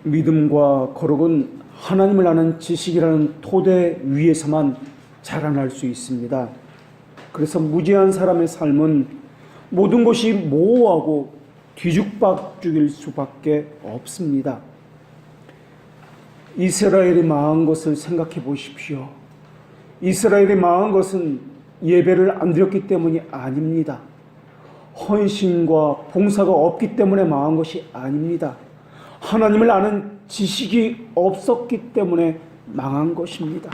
믿음과 거룩은 하나님을 아는 지식이라는 토대 위에서만 자라날 수 있습니다. 그래서 무지한 사람의 삶은 모든 것이 모호하고 뒤죽박죽일 수밖에 없습니다. 이스라엘이 망한 것을 생각해 보십시오. 이스라엘이 망한 것은 예배를 안 드렸기 때문이 아닙니다. 헌신과 봉사가 없기 때문에 망한 것이 아닙니다. 하나님을 아는 지식이 없었기 때문에 망한 것입니다.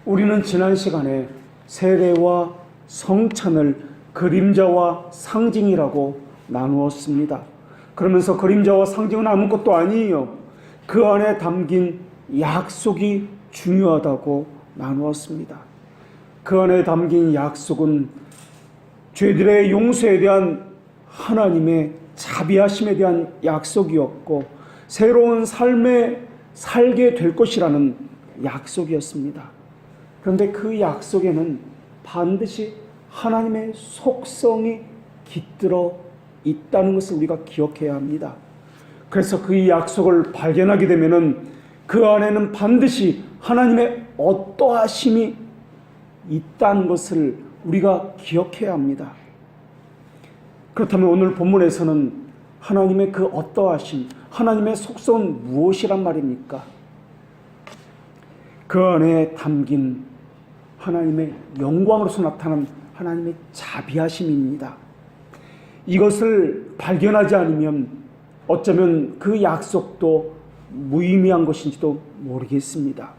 우리는 지난 시간에 세례와 성찬을 그림자와 상징이라고 나누었습니다. 그러면서 그림자와 상징은 아무것도 아니에요. 그 안에 담긴 약속이 중요하다고 나누었습니다. 그 안에 담긴 약속은 죄들의 용서에 대한 하나님의 자비하심에 대한 약속이었고 새로운 삶에 살게 될 것이라는 약속이었습니다. 그런데 그 약속에는 반드시 하나님의 속성이 깃들어 있다는 것을 우리가 기억해야 합니다. 그래서 그 약속을 발견하게 되면은 그 안에는 반드시 하나님의 어떠하심이 있다는 것을 우리가 기억해야 합니다. 그렇다면 오늘 본문에서는 하나님의 그 어떠하심, 하나님의 속성은 무엇이란 말입니까? 그 안에 담긴 하나님의 영광으로서 나타난 하나님의 자비하심입니다. 이것을 발견하지 않으면 어쩌면 그 약속도 무의미한 것인지도 모르겠습니다.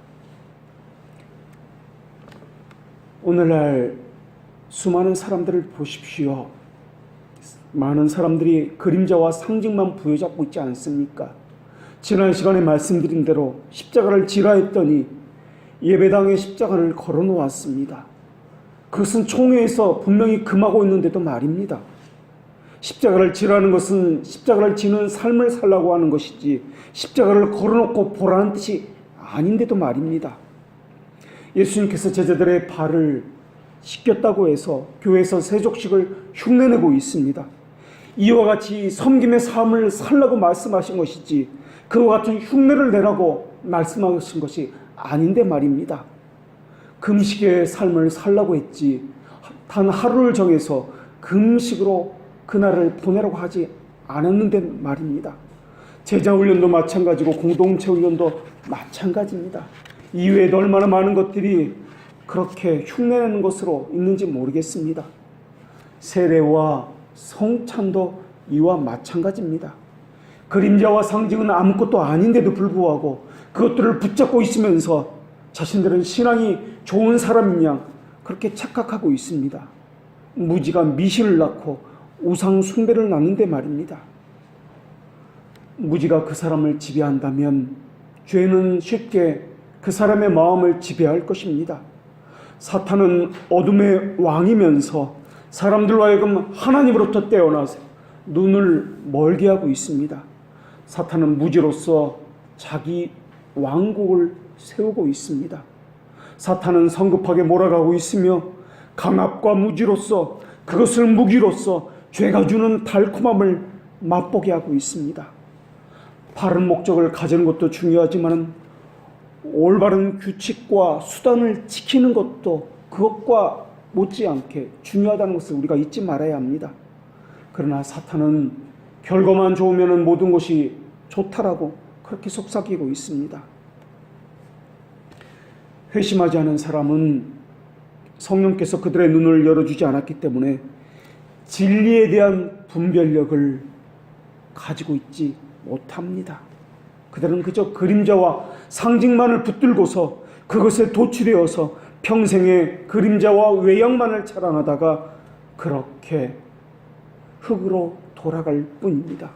오늘날 수많은 사람들을 보십시오. 많은 사람들이 그림자와 상징만 부여잡고 있지 않습니까? 지난 시간에 말씀드린 대로 십자가를 지라 했더니 예배당에 십자가를 걸어 놓았습니다. 그것은 총회에서 분명히 금하고 있는데도 말입니다. 십자가를 지라는 것은 십자가를 지는 삶을 살라고 하는 것이지 십자가를 걸어놓고 보라는 뜻이 아닌데도 말입니다. 예수님께서 제자들의 발을 씻겼다고 해서 교회에서 세족식을 흉내내고 있습니다. 이와 같이 섬김의 삶을 살라고 말씀하신 것이지 그와 같은 흉내를 내라고 말씀하신 것이 아닌데 말입니다. 금식의 삶을 살라고 했지 단 하루를 정해서 금식으로 그날을 보내라고 하지 않았는데 말입니다. 제자 훈련도 마찬가지고 공동체 훈련도 마찬가지입니다. 이외에도 얼마나 많은 것들이 그렇게 흉내내는 것으로 있는지 모르겠습니다. 세례와 성찬도 이와 마찬가지입니다. 그림자와 상징은 아무것도 아닌데도 불구하고 그것들을 붙잡고 있으면서 자신들은 신앙이 좋은 사람인 양 그렇게 착각하고 있습니다. 무지가 미신을 낳고 우상 숭배를 낳는데 말입니다. 무지가 그 사람을 지배한다면 죄는 쉽게 그 사람의 마음을 지배할 것입니다. 사탄은 어둠의 왕이면서 사람들로 하여금 하나님으로부터 떼어나서 눈을 멀게 하고 있습니다. 사탄은 무지로서 자기 왕국을 세우고 있습니다. 사탄은 성급하게 몰아가고 있으며 강압과 무지로서 그것을 무기로서 죄가 주는 달콤함을 맛보게 하고 있습니다. 바른 목적을 가지는 것도 중요하지만 올바른 규칙과 수단을 지키는 것도 그것과 못지않게 중요하다는 것을 우리가 잊지 말아야 합니다. 그러나 사탄은 결과만 좋으면 모든 것이 좋다라고 그렇게 속삭이고 있습니다. 회심하지 않은 사람은 성령께서 그들의 눈을 열어주지 않았기 때문에 진리에 대한 분별력을 가지고 있지 못합니다. 그들은 그저 그림자와 상징만을 붙들고서 그것에 도취되어서 평생의 그림자와 외양만을 자랑하다가 그렇게 흙으로 돌아갈 뿐입니다.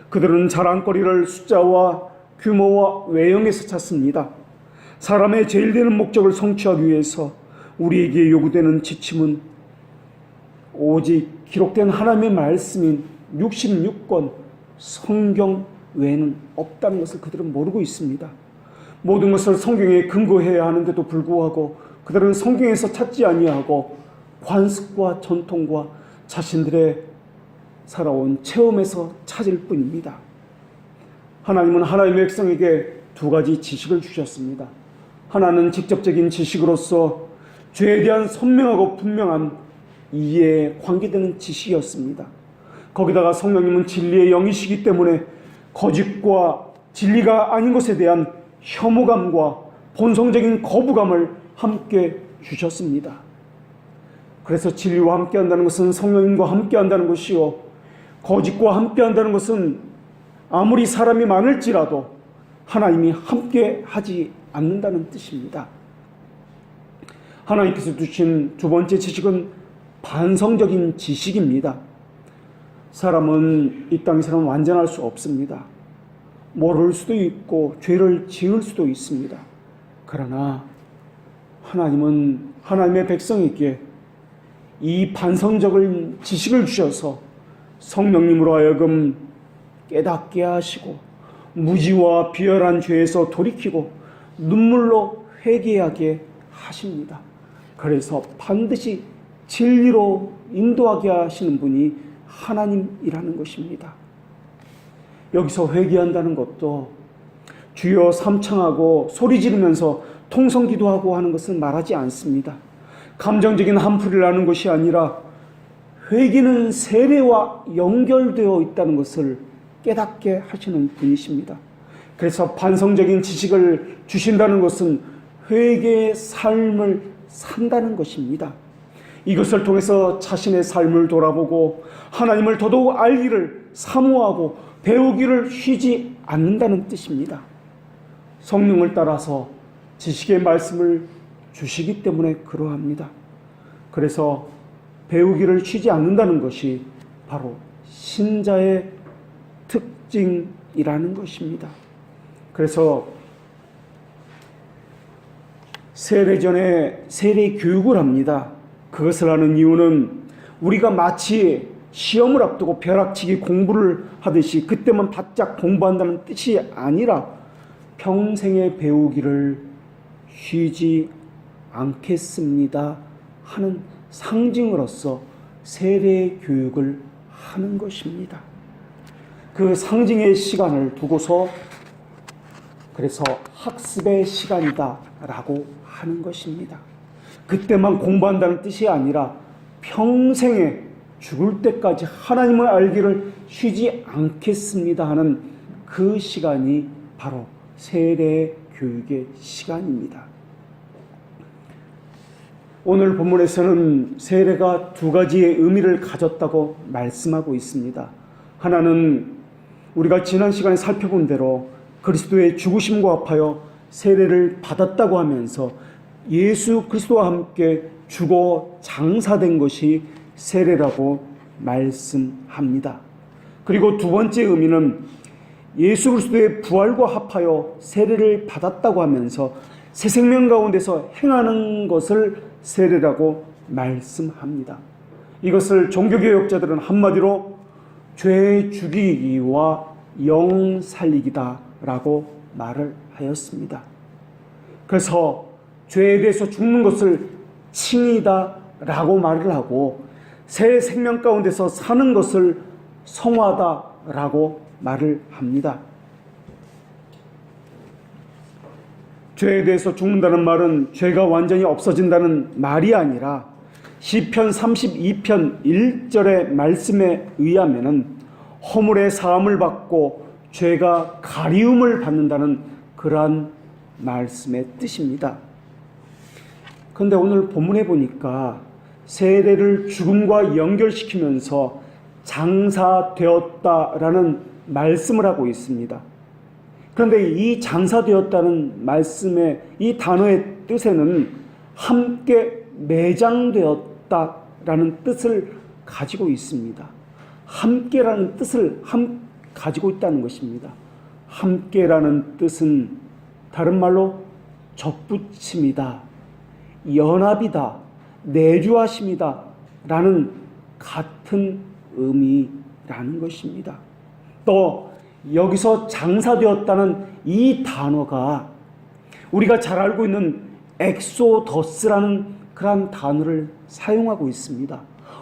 그들은 자랑거리를 숫자와 규모와 외형에서 찾습니다. 사람의 제일 되는 목적을 성취하기 위해서 우리에게 요구되는 지침은 오직 기록된 하나님의 말씀인 66권 성경 외에는 없다는 것을 그들은 모르고 있습니다. 모든 것을 성경에 근거해야 하는데도 불구하고 그들은 성경에서 찾지 아니하고 관습과 전통과 자신들의 살아온 체험에서 찾을 뿐입니다. 하나님은 하나님의 백성에게 두 가지 지식을 주셨습니다. 하나는 직접적인 지식으로서 죄에 대한 선명하고 분명한 이해에 관계되는 지식이었습니다. 거기다가 성령님은 진리의 영이시기 때문에 거짓과 진리가 아닌 것에 대한 혐오감과 본성적인 거부감을 함께 주셨습니다. 그래서 진리와 함께 한다는 것은 성령님과 함께 한다는 것이요, 거짓과 함께 한다는 것은 아무리 사람이 많을지라도 하나님이 함께 하지 않는다는 뜻입니다. 하나님께서 주신 두 번째 지식은 반성적인 지식입니다. 사람은 이 땅에서는 완전할 수 없습니다. 모를 수도 있고 죄를 지을 수도 있습니다. 그러나 하나님은 하나님의 백성에게 이 반성적인 지식을 주셔서 성령님으로 하여금 깨닫게 하시고 무지와 비열한 죄에서 돌이키고 눈물로 회개하게 하십니다. 그래서 반드시 진리로 인도하게 하시는 분이 하나님이라는 것입니다. 여기서 회개한다는 것도 주여 삼창하고 소리 지르면서 통성기도하고 하는 것은 말하지 않습니다. 감정적인 한풀이를 하는 것이 아니라 회개는 세례와 연결되어 있다는 것을 깨닫게 하시는 분이십니다. 그래서 반성적인 지식을 주신다는 것은 회개의 삶을 산다는 것입니다. 이것을 통해서 자신의 삶을 돌아보고 하나님을 더더욱 알기를 사모하고 배우기를 쉬지 않는다는 뜻입니다. 성령을 따라서 지식의 말씀을 주시기 때문에 그러합니다. 그래서 배우기를 쉬지 않는다는 것이 바로 신자의 특징이라는 것입니다. 그래서 세례 전에 세례 교육을 합니다. 그것을 하는 이유는 우리가 마치 시험을 앞두고 벼락치기 공부를 하듯이 그때만 바짝 공부한다는 뜻이 아니라 평생에 배우기를 쉬지 않겠습니다 하는 상징으로서 세례 교육을 하는 것입니다. 그 상징의 시간을 두고서 그래서 학습의 시간이다 라고 하는 것입니다. 그때만 공부한다는 뜻이 아니라 평생에 죽을 때까지 하나님을 알기를 쉬지 않겠습니다 하는 그 시간이 바로 세례 교육의 시간입니다. 오늘 본문에서는 세례가 두 가지의 의미를 가졌다고 말씀하고 있습니다. 하나는 우리가 지난 시간에 살펴본 대로 그리스도의 죽으심과 합하여 세례를 받았다고 하면서 예수 그리스도와 함께 죽어 장사된 것이 세례라고 말씀합니다. 그리고 두 번째 의미는 예수 그리스도의 부활과 합하여 세례를 받았다고 하면서 새 생명 가운데서 행하는 것을 세례라고 말씀합니다. 이것을 종교개혁자들은 한마디로 죄 죽이기와 영 살리기다 라고 말을 하였습니다. 그래서 죄에 대해서 죽는 것을 칭이다 라고 말을 하고 새 생명 가운데서 사는 것을 성화다 라고 말을 합니다. 죄에 대해서 죽는다는 말은 죄가 완전히 없어진다는 말이 아니라 시편 32편 1절의 말씀에 의하면은 허물의 사함을 받고 죄가 가리움을 받는다는 그러한 말씀의 뜻입니다. 그런데 오늘 본문에 보니까 세례를 죽음과 연결시키면서 장사되었다라는 말씀을 하고 있습니다. 그런데 이 장사되었다는 말씀의 이 단어의 뜻에는 함께 매장되었다라는 뜻을 가지고 있습니다. 함께라는 뜻을 가지고 있다는 것입니다. 함께라는 뜻은 다른 말로 접붙임이다, 연합이다, 내주하심이다 라는 같은 의미라는 것입니다. 또 여기서 장사되었다는 이 단어가 우리가 잘 알고 있는 엑소더스라는 그런 단어를 사용하고 있습니다.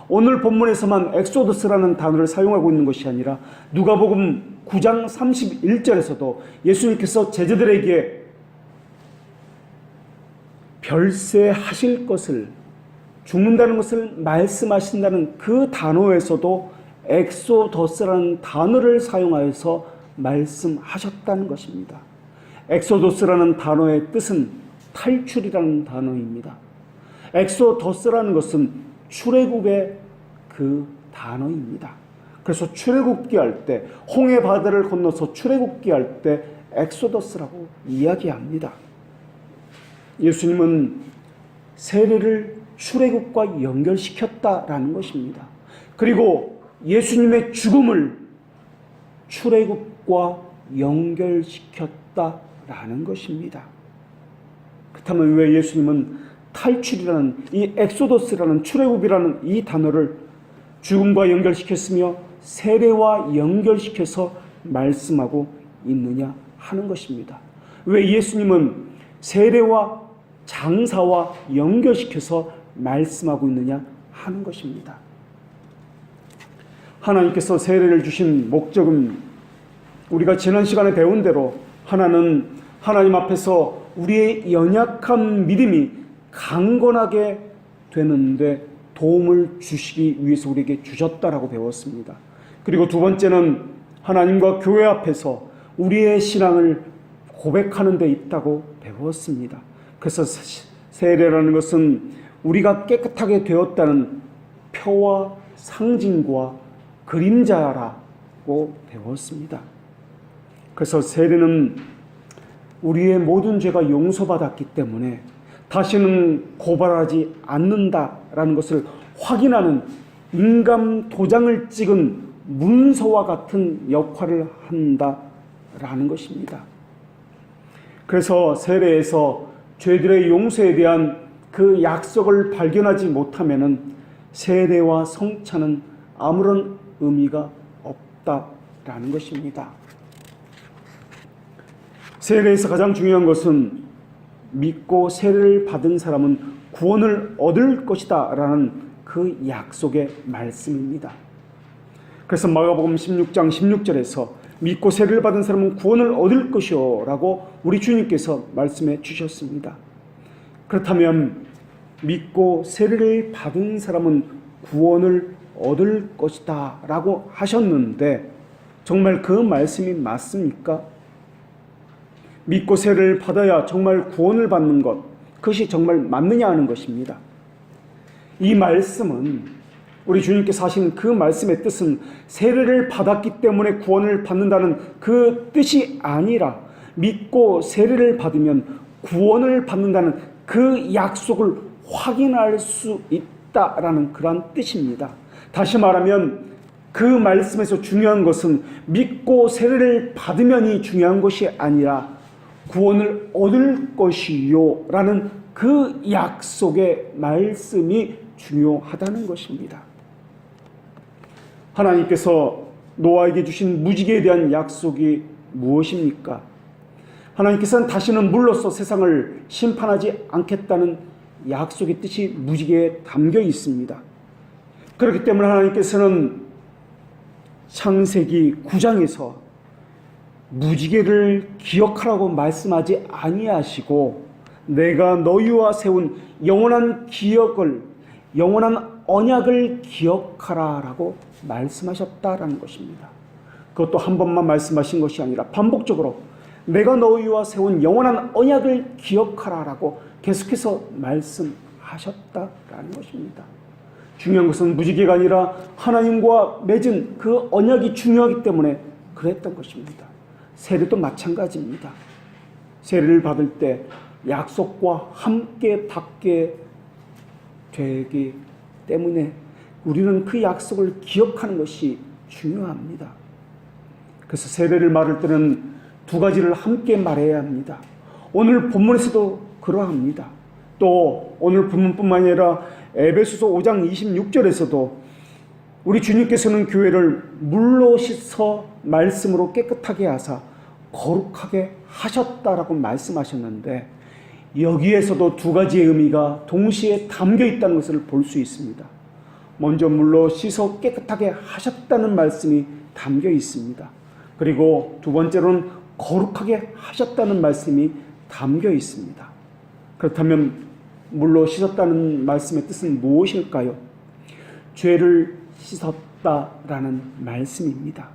오늘 본문에서만 엑소더스라는 단어를 사용하고 있는 것이 아니라 누가복음 9장 31절에서도 예수님께서 제자들에게 별세하실 것을, 죽는다는 것을 말씀하신다는 그 단어에서도 엑소더스라는 단어를 사용하여서 말씀하셨다는 것입니다. 엑소더스라는 단어의 뜻은 탈출이라는 단어입니다. 엑소더스라는 것은 출애굽의 그 단어입니다. 그래서 출애굽기 할 때, 홍해 바다를 건너서 출애굽기 할 때 엑소더스라고 이야기합니다. 예수님은 세례를 출애굽과 연결시켰다라는 것입니다. 그리고 예수님의 죽음을 출애굽과 연결시켰다라는 것입니다. 그렇다면 왜 예수님은 탈출이라는 이 엑소더스라는 출애굽이라는 이 단어를 죽음과 연결시켰으며 세례와 연결시켜서 말씀하고 있느냐 하는 것입니다. 왜 예수님은 세례와 장사와 연결시켜서 말씀하고 있느냐 하는 것입니다. 하나님께서 세례를 주신 목적은 우리가 지난 시간에 배운 대로 하나는 하나님 앞에서 우리의 연약한 믿음이 강건하게 되는데 도움을 주시기 위해서 우리에게 주셨다라고 배웠습니다. 그리고 두 번째는 하나님과 교회 앞에서 우리의 신앙을 고백하는 데 있다고 배웠습니다. 그래서 세례라는 것은 우리가 깨끗하게 되었다는 표와 상징과 그림자라고 배웠습니다. 그래서 세례는 우리의 모든 죄가 용서받았기 때문에 다시는 고발하지 않는다라는 것을 확인하는 인감 도장을 찍은 문서와 같은 역할을 한다라는 것입니다. 그래서 세례에서 죄들의 용서에 대한 그 약속을 발견하지 못하면은 세례와 성찬은 아무런 의미가 없다라는 것입니다. 세례에서 가장 중요한 것은 믿고 세례를 받은 사람은 구원을 얻을 것이다 라는 그 약속의 말씀입니다. 그래서 마가복음 16장 16절에서 믿고 세례를 받은 사람은 구원을 얻을 것이요 라고 우리 주님께서 말씀해 주셨습니다. 그렇다면 믿고 세례를 받은 사람은 구원을 얻을 것이다 라고 하셨는데 정말 그 말씀이 맞습니까? 믿고 세례를 받아야 정말 구원을 받는 것, 그것이 정말 맞느냐 하는 것입니다. 이 말씀은 우리 주님께서 하신 그 말씀의 뜻은 세례를 받았기 때문에 구원을 받는다는 그 뜻이 아니라 믿고 세례를 받으면 구원을 받는다는 그 약속을 확인할 수 있다라는 그런 뜻입니다. 다시 말하면 그 말씀에서 중요한 것은 믿고 세례를 받으면이 중요한 것이 아니라 구원을 얻을 것이요 라는 그 약속의 말씀이 중요하다는 것입니다. 하나님께서 노아에게 주신 무지개에 대한 약속이 무엇입니까? 하나님께서는 다시는 물로써 세상을 심판하지 않겠다는 약속의 뜻이 무지개에 담겨 있습니다. 그렇기 때문에 하나님께서는 창세기 9장에서 무지개를 기억하라고 말씀하지 아니하시고 내가 너희와 세운 영원한 기억을, 영원한 언약을 기억하라라고 말씀하셨다라는 것입니다. 그것도 한 번만 말씀하신 것이 아니라 반복적으로 내가 너희와 세운 영원한 언약을 기억하라라고 계속해서 말씀하셨다라는 것입니다. 중요한 것은 무지개가 아니라 하나님과 맺은 그 언약이 중요하기 때문에 그랬던 것입니다. 세례도 마찬가지입니다. 세례를 받을 때 약속과 함께 받게 되기 때문에 우리는 그 약속을 기억하는 것이 중요합니다. 그래서 세례를 말할 때는 두 가지를 함께 말해야 합니다. 오늘 본문에서도 그러합니다. 또 오늘 본문뿐만 아니라 에베소서 5장 26절에서도 우리 주님께서는 교회를 물로 씻어 말씀으로 깨끗하게 하사 거룩하게 하셨다라고 말씀하셨는데 여기에서도 두 가지의 의미가 동시에 담겨 있다는 것을 볼 수 있습니다. 먼저 물로 씻어 깨끗하게 하셨다는 말씀이 담겨 있습니다. 그리고 두 번째로는 거룩하게 하셨다는 말씀이 담겨 있습니다. 그렇다면 물로 씻었다는 말씀의 뜻은 무엇일까요? 죄를 씻었다라는 말씀입니다.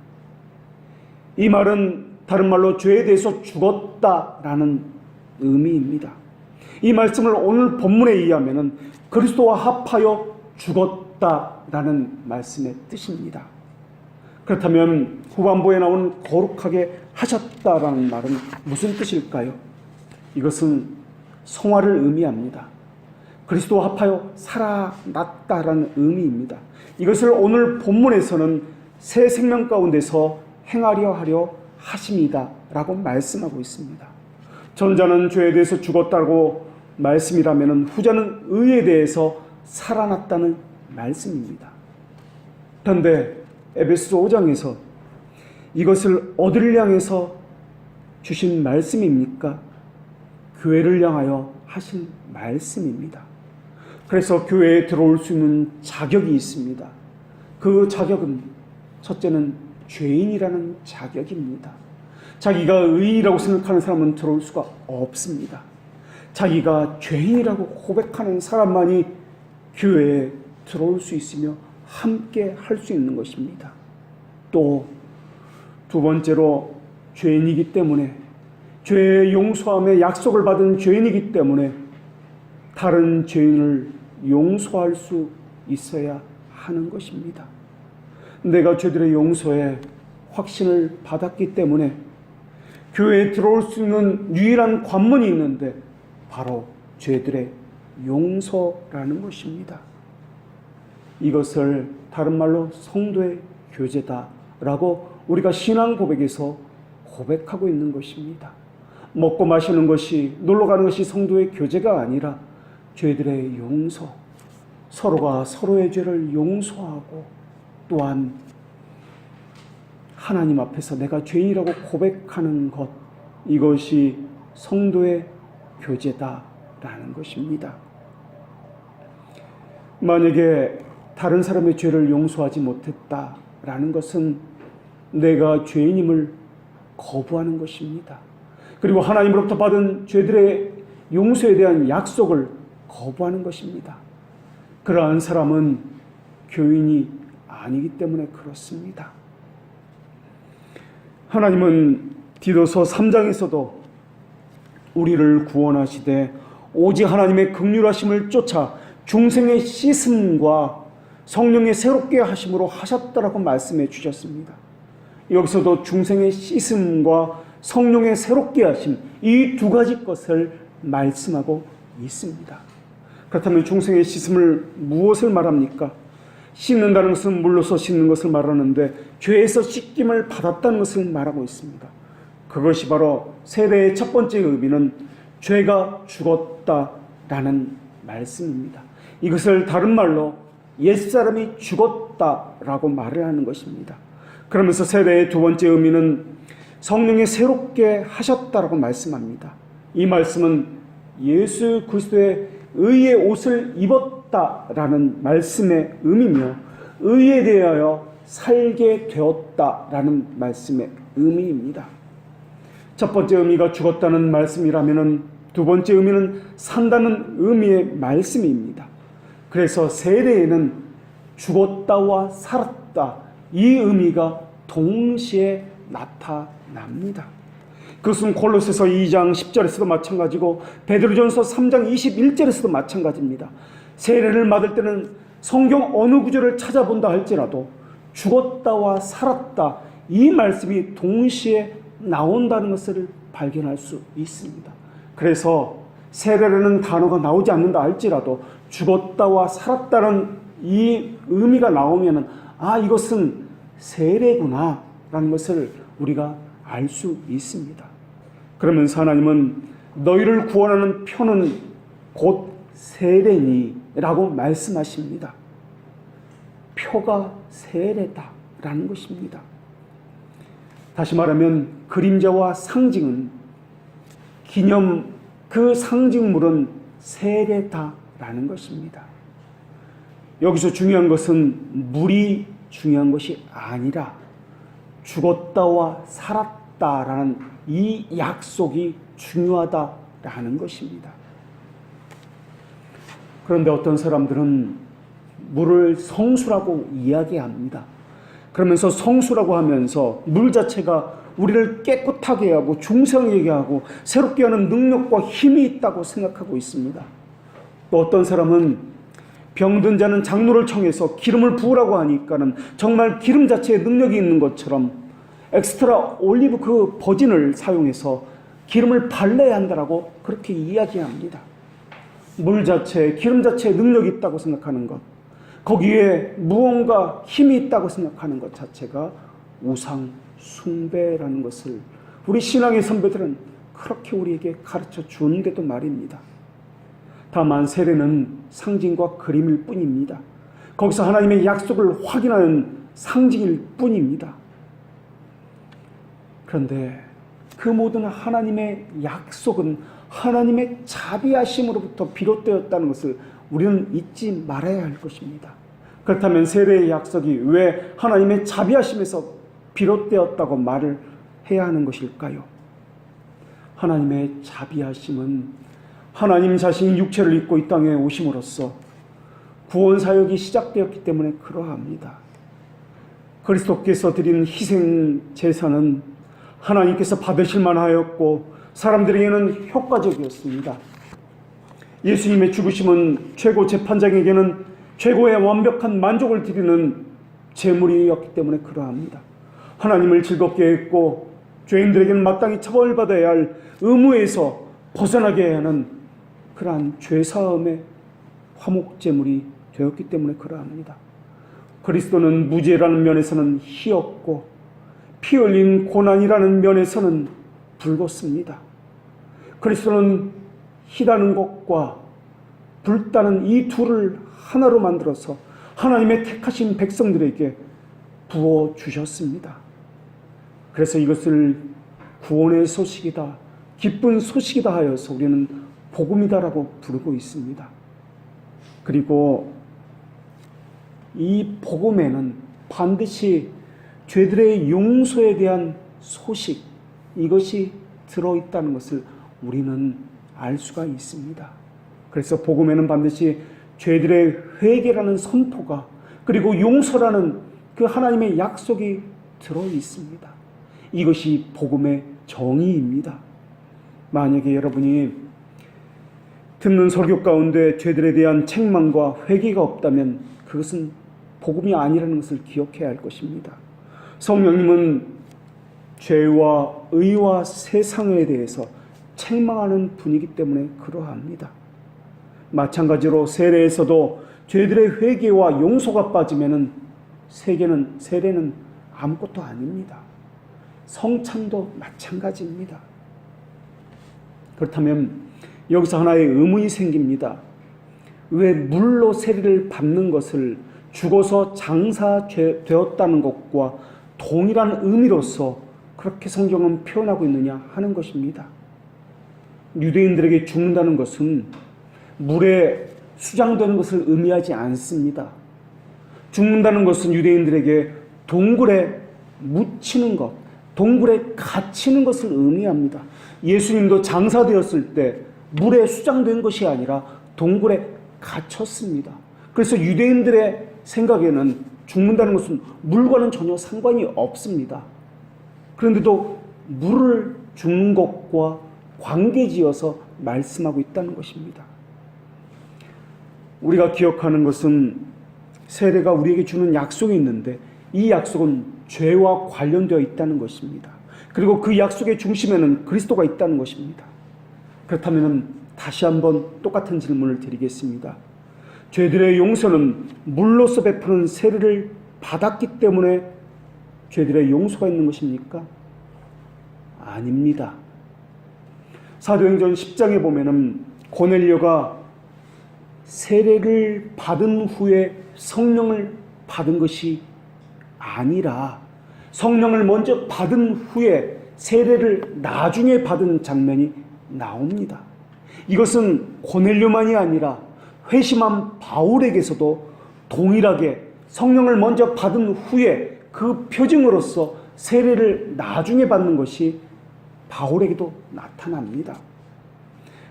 이 말은 다른 말로 죄에 대해서 죽었다라는 의미입니다. 이 말씀을 오늘 본문에 의하면 그리스도와 합하여 죽었다라는 말씀의 뜻입니다. 그렇다면 후반부에 나온 거룩하게 하셨다라는 말은 무슨 뜻일까요? 이것은 성화를 의미합니다. 그리스도와 합하여 살아났다라는 의미입니다. 이것을 오늘 본문에서는 새 생명 가운데서 행하려 하려 하심이다 라고 말씀하고 있습니다. 전자는 죄에 대해서 죽었다고 말씀이라면 후자는 의에 대해서 살아났다는 말씀입니다. 그런데 에베소서 5장에서 이것을 어디를 향해서 주신 말씀입니까? 교회를 향하여 하신 말씀입니다. 그래서 교회에 들어올 수 있는 자격이 있습니다. 그 자격은 첫째는 죄인이라는 자격입니다. 자기가 의인이라고 생각하는 사람은 들어올 수가 없습니다. 자기가 죄인이라고 고백하는 사람만이 교회에 들어올 수 있으며 함께 할 수 있는 것입니다. 또 두 번째로 죄인이기 때문에, 죄의 용서함의 약속을 받은 죄인이기 때문에 다른 죄인을 용서할 수 있어야 하는 것입니다. 내가 죄들의 용서에 확신을 받았기 때문에 교회에 들어올 수 있는 유일한 관문이 있는데 바로 죄들의 용서라는 것입니다. 이것을 다른 말로 성도의 교제다라고 우리가 신앙 고백에서 고백하고 있는 것입니다. 먹고 마시는 것이, 놀러 가는 것이 성도의 교제가 아니라 죄들의 용서, 서로가 서로의 죄를 용서하고 또한 하나님 앞에서 내가 죄인이라고 고백하는 것, 이것이 성도의 교제다라는 것입니다. 만약에 다른 사람의 죄를 용서하지 못했다라는 것은 내가 죄인임을 거부하는 것입니다. 그리고 하나님으로부터 받은 죄들의 용서에 대한 약속을 거부하는 것입니다. 그러한 사람은 교인이 아니기 때문에 그렇습니다. 하나님은 디도서 3장에서도 우리를 구원하시되 오직 하나님의 긍휼하심을 쫓아 중생의 씻음과 성령의 새롭게 하심으로 하셨다라고 말씀해 주셨습니다. 여기서도 중생의 씻음과 성령의 새롭게 하심, 이 두 가지 것을 말씀하고 있습니다. 그렇다면 중생의 씻음을 무엇을 말합니까? 씻는다는 것은 물로서 씻는 것을 말하는데 죄에서 씻김을 받았다는 것을 말하고 있습니다. 그것이 바로 세례의 첫 번째 의미는 죄가 죽었다라는 말씀입니다. 이것을 다른 말로 옛사람이 죽었다라고 말을 하는 것입니다. 그러면서 세례의 두 번째 의미는 성령이 새롭게 하셨다라고 말씀합니다. 이 말씀은 예수 그리스도의 의의 옷을 입었다라는 말씀의 의미며 의에 대하여 살게 되었다라는 말씀의 의미입니다. 첫 번째 의미가 죽었다는 말씀이라면 두 번째 의미는 산다는 의미의 말씀입니다. 그래서 세례에는 죽었다와 살았다, 이 의미가 동시에 나타납니다. 그것은 골로새서 2장 10절에서도 마찬가지고 베드로전서 3장 21절에서도 마찬가지입니다. 세례를 받을 때는 성경 어느 구절을 찾아본다 할지라도 죽었다와 살았다, 이 말씀이 동시에 나온다는 것을 발견할 수 있습니다. 그래서 세례라는 단어가 나오지 않는다 할지라도 죽었다와 살았다는 이 의미가 나오면 이것은 세례구나 라는 것을 우리가 알 수 있습니다. 그러면서 하나님은 너희를 구원하는 표는 곧 세례니 라고 말씀하십니다. 표가 세례다라는 것입니다. 다시 말하면 그림자와 상징은, 기념, 그 상징물은 세례다라는 것입니다. 여기서 중요한 것은 물이 중요한 것이 아니라 죽었다와 살았다라는 이 약속이 중요하다라는 것입니다. 그런데 어떤 사람들은 물을 성수라고 이야기합니다. 그러면서 성수라고 하면서 물 자체가 우리를 깨끗하게 하고 중생하게 하고 새롭게 하는 능력과 힘이 있다고 생각하고 있습니다. 또 어떤 사람은 병든 자는 장로를 청해서 기름을 부으라고 하니까는 정말 기름 자체에 능력이 있는 것처럼 엑스트라 올리브 그 버진을 사용해서 기름을 발라야 한다라고 그렇게 이야기합니다. 물 자체에 기름 자체에 능력이 있다고 생각하는 것, 거기에 무언가 힘이 있다고 생각하는 것 자체가 우상 숭배라는 것을 우리 신앙의 선배들은 그렇게 우리에게 가르쳐 주는데도 말입니다. 다만 세례는 상징과 그림일 뿐입니다. 거기서 하나님의 약속을 확인하는 상징일 뿐입니다. 그런데 그 모든 하나님의 약속은 하나님의 자비하심으로부터 비롯되었다는 것을 우리는 잊지 말아야 할 것입니다. 그렇다면 세례의 약속이 왜 하나님의 자비하심에서 비롯되었다고 말을 해야 하는 것일까요? 하나님의 자비하심은 하나님 자신이 육체를 입고 이 땅에 오심으로써 구원 사역이 시작되었기 때문에 그러합니다. 그리스도께서 드린 희생 제사는 하나님께서 받으실 만하였고 사람들에게는 효과적이었습니다. 예수님의 죽으심은 최고 재판장에게는 최고의 완벽한 만족을 드리는 제물이었기 때문에 그러합니다. 하나님을 즐겁게 했고 죄인들에게는 마땅히 처벌받아야 할 의무에서 벗어나게 하는 그러한 죄사함의 화목제물이 되었기 때문에 그러합니다. 그리스도는 무죄라는 면에서는 희었고 피 흘린 고난이라는 면에서는 붉었습니다. 그리스도는 희다는 것과 붉다는 이 둘을 하나로 만들어서 하나님의 택하신 백성들에게 부어주셨습니다. 그래서 이것을 구원의 소식이다, 기쁜 소식이다 하여서 우리는 복음이다라고 부르고 있습니다. 그리고 이 복음에는 반드시 죄들의 용서에 대한 소식, 이것이 들어있다는 것을 우리는 알 수가 있습니다. 그래서 복음에는 반드시 죄들의 회개라는 선포가, 그리고 용서라는 그 하나님의 약속이 들어있습니다. 이것이 복음의 정의입니다. 만약에 여러분이 듣는 설교 가운데 죄들에 대한 책망과 회개가 없다면 그것은 복음이 아니라는 것을 기억해야 할 것입니다. 성령님은 죄와 의와 세상에 대해서 책망하는 분이기 때문에 그러합니다. 마찬가지로 세례에서도 죄들의 회개와 용서가 빠지면은 세례는 아무것도 아닙니다. 성찬도 마찬가지입니다. 그렇다면 여기서 하나의 의문이 생깁니다. 왜 물로 세례를 받는 것을 죽어서 장사되었다는 것과 동일한 의미로서 그렇게 성경은 표현하고 있느냐 하는 것입니다. 유대인들에게 죽는다는 것은 물에 수장되는 것을 의미하지 않습니다. 죽는다는 것은 유대인들에게 동굴에 묻히는 것, 동굴에 갇히는 것을 의미합니다. 예수님도 장사되었을 때 물에 수장된 것이 아니라 동굴에 갇혔습니다. 그래서 유대인들의 생각에는 죽는다는 것은 물과는 전혀 상관이 없습니다. 그런데도 물을 죽는 것과 관계지어서 말씀하고 있다는 것입니다. 우리가 기억하는 것은 세례가 우리에게 주는 약속이 있는데 이 약속은 죄와 관련되어 있다는 것입니다. 그리고 그 약속의 중심에는 그리스도가 있다는 것입니다. 그렇다면 다시 한번 똑같은 질문을 드리겠습니다. 죄들의 용서는 물로서 베푸는 세례를 받았기 때문에 죄들의 용서가 있는 것입니까? 아닙니다. 사도행전 10장에 보면은 고넬료가 세례를 받은 후에 성령을 받은 것이 아니라 성령을 먼저 받은 후에 세례를 나중에 받은 장면이 나옵니다. 이것은 고넬료만이 아니라 회심한 바울에게서도 동일하게 성령을 먼저 받은 후에 그 표징으로서 세례를 나중에 받는 것이 바울에게도 나타납니다.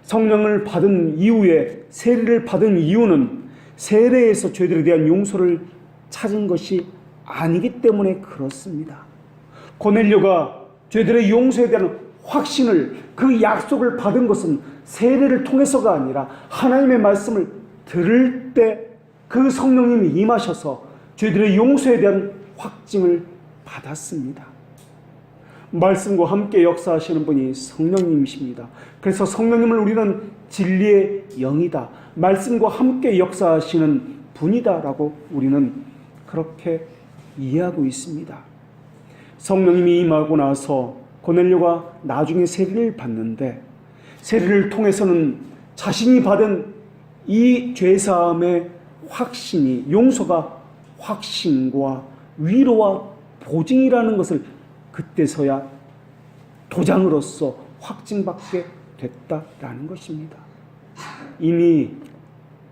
성령을 받은 이후에 세례를 받은 이유는 세례에서 죄들에 대한 용서를 찾은 것이 아니기 때문에 그렇습니다. 고넬료가 죄들의 용서에 대한 확신을, 그 약속을 받은 것은 세례를 통해서가 아니라 하나님의 말씀을 들을 때 그 성령님이 임하셔서 죄들의 용서에 대한 확증을 받았습니다. 말씀과 함께 역사하시는 분이 성령님이십니다. 그래서 성령님을 우리는 진리의 영이다, 말씀과 함께 역사하시는 분이다라고 우리는 그렇게 이해하고 있습니다. 성령님이 임하고 나서 고넬료가 나중에 세례를 받는데, 세례를 통해서는 자신이 받은 이 죄사함의 확신이, 용서가 확신과 위로와 보증이라는 것을 그때서야 도장으로서 확증받게 됐다라는 것입니다. 이미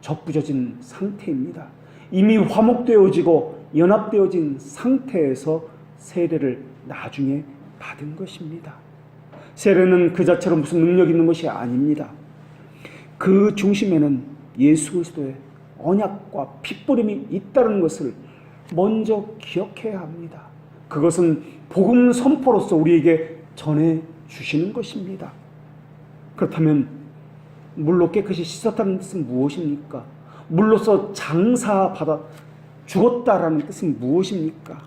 접부져진 상태입니다. 이미 화목되어지고 연합되어진 상태에서 세례를 나중에 받은 것입니다. 세례는 그 자체로 무슨 능력이 있는 것이 아닙니다. 그 중심에는 예수 그리스도의 언약과 핏부림이 있다는 것을 먼저 기억해야 합니다. 그것은 복음 선포로서 우리에게 전해주시는 것입니다. 그렇다면 물로 깨끗이 씻었다는 뜻은 무엇입니까? 물로서 장사받아 죽었다라는 뜻은 무엇입니까?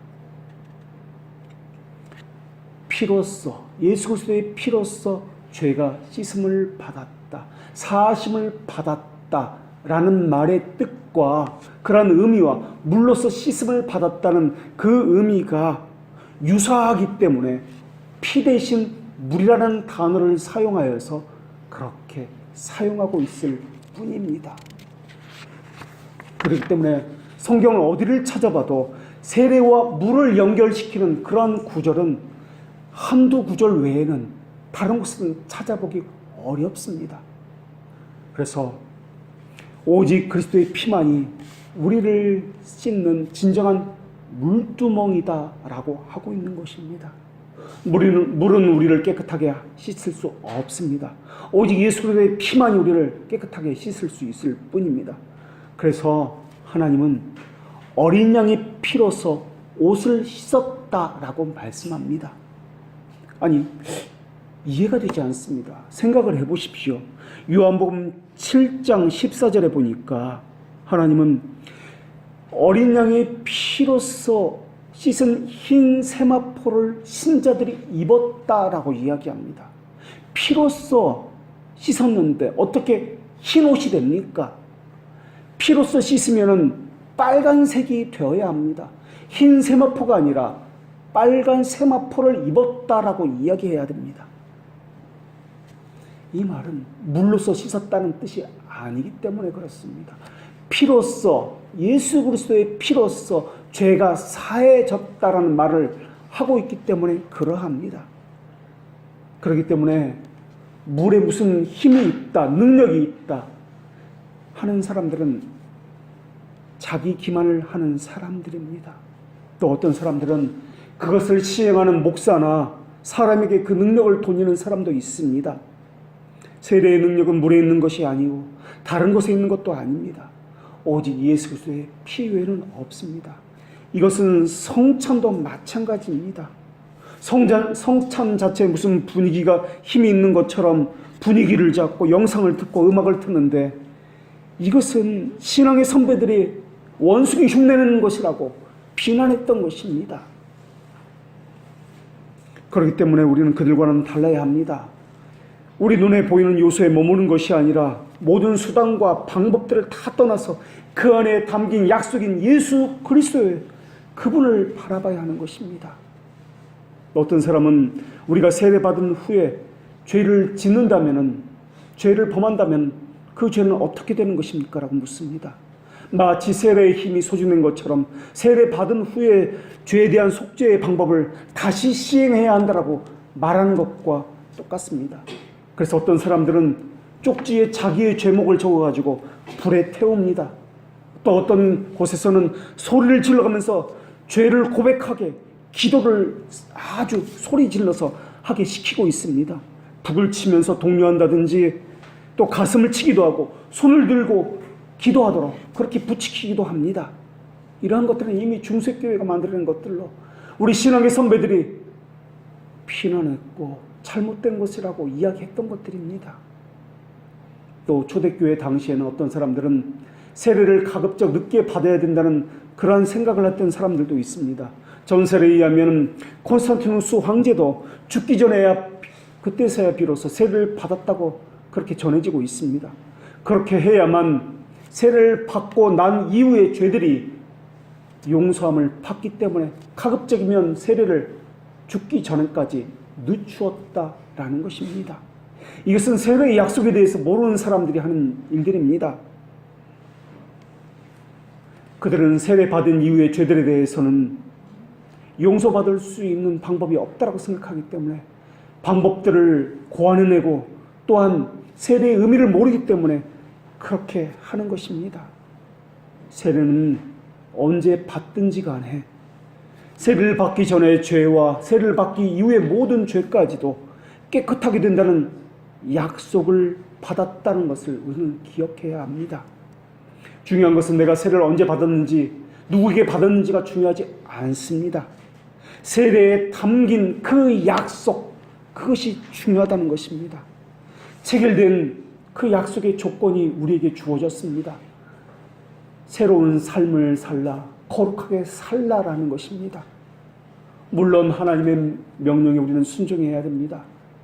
피로써, 예수 그리스도의 피로써 죄가 씻음을 받았다, 사하심을 받았다 라는 말의 뜻과 그런 의미와 물로서 씻음을 받았다는 그 의미가 유사하기 때문에 피 대신 물이라는 단어를 사용하여서 그렇게 사용하고 있을 뿐입니다. 그렇기 때문에 성경을 어디를 찾아봐도 세례와 물을 연결시키는 그런 구절은 한두 구절 외에는 다른 곳은 찾아보기 어렵습니다. 그래서 오직 그리스도의 피만이 우리를 씻는 진정한 물두멍이다라고 하고 있는 것입니다. 물은 우리를 깨끗하게 씻을 수 없습니다. 오직 예수 그리스도의 피만이 우리를 깨끗하게 씻을 수 있을 뿐입니다. 그래서 하나님은 어린 양의 피로서 옷을 씻었다라고 말씀합니다. 아니, 이해가 되지 않습니다. 생각을 해보십시오. 요한복음 7장 14절에 보니까 하나님은 어린 양의 피로서 씻은 흰 세마포를 신자들이 입었다라고 이야기합니다. 피로서 씻었는데 어떻게 흰 옷이 됩니까? 피로서 씻으면 빨간색이 되어야 합니다. 흰 세마포가 아니라 빨간 세마포를 입었다라고 이야기해야 됩니다. 이 말은 물로서 씻었다는 뜻이 아니기 때문에 그렇습니다. 피로써, 예수 그리스도의 피로써 죄가 사해졌다라는 말을 하고 있기 때문에 그러합니다. 그렇기 때문에 물에 무슨 힘이 있다, 능력이 있다 하는 사람들은 자기 기만을 하는 사람들입니다. 또 어떤 사람들은 그것을 시행하는 목사나 사람에게 그 능력을 돌리는 사람도 있습니다. 세례의 능력은 물에 있는 것이 아니고 다른 곳에 있는 것도 아닙니다. 오직 예수 그리스도의 피 외에는 없습니다. 이것은 성찬도 마찬가지입니다. 성찬 자체에 무슨 분위기가 힘이 있는 것처럼 분위기를 잡고 영상을 듣고 음악을 듣는데, 이것은 신앙의 선배들이 원숭이 흉내내는 것이라고 비난했던 것입니다. 그렇기 때문에 우리는 그들과는 달라야 합니다. 우리 눈에 보이는 요소에 머무는 것이 아니라 모든 수단과 방법들을 다 떠나서 그 안에 담긴 약속인 예수 그리스도의 그분을 바라봐야 하는 것입니다. 어떤 사람은 우리가 세례받은 후에 죄를 짓는다면, 죄를 범한다면 그 죄는 어떻게 되는 것입니까? 라고 묻습니다. 마치 세례의 힘이 소진된 것처럼 세례받은 후에 죄에 대한 속죄의 방법을 다시 시행해야 한다라고 말하는 것과 똑같습니다. 그래서 어떤 사람들은 쪽지에 자기의 죄목을 적어가지고 불에 태웁니다. 또 어떤 곳에서는 소리를 질러가면서 죄를 고백하게 기도를 아주 소리 질러서 하게 시키고 있습니다. 북을 치면서 독려한다든지 또 가슴을 치기도 하고 손을 들고 기도하도록 그렇게 부추기기도 합니다. 이러한 것들은 이미 중세교회가 만들어낸 것들로 우리 신앙의 선배들이 비난했고 잘못된 것이라고 이야기했던 것들입니다. 또 초대교회 당시에는 어떤 사람들은 세례를 가급적 늦게 받아야 된다는 그러한 생각을 했던 사람들도 있습니다. 전설에 의하면 콘스탄티누스 황제도 죽기 전에야 그때서야 비로소 세례를 받았다고 그렇게 전해지고 있습니다. 그렇게 해야만 세례를 받고 난 이후의 죄들이 용서함을 받기 때문에 가급적이면 세례를 죽기 전까지 늦추었다라는 것입니다. 이것은 세례의 약속에 대해서 모르는 사람들이 하는 일들입니다. 그들은 세례 받은 이후의 죄들에 대해서는 용서받을 수 있는 방법이 없다고 생각하기 때문에 방법들을 고안해내고 또한 세례의 의미를 모르기 때문에 그렇게 하는 것입니다. 세례는 언제 받든지 간에 세례를 받기 전의 죄와 세례를 받기 이후의 모든 죄까지도 깨끗하게 된다는 약속을 받았다는 것을 우리는 기억해야 합니다. 중요한 것은 내가 세례를 언제 받았는지 누구에게 받았는지가 중요하지 않습니다. 세례에 담긴 그 약속, 그것이 중요하다는 것입니다. 체결된 그 약속의 조건이 우리에게 주어졌습니다. 새로운 삶을 살라, 거룩하게 살라라는 것입니다. 물론 하나님의 명령에 우리는 순종해야 됩니다.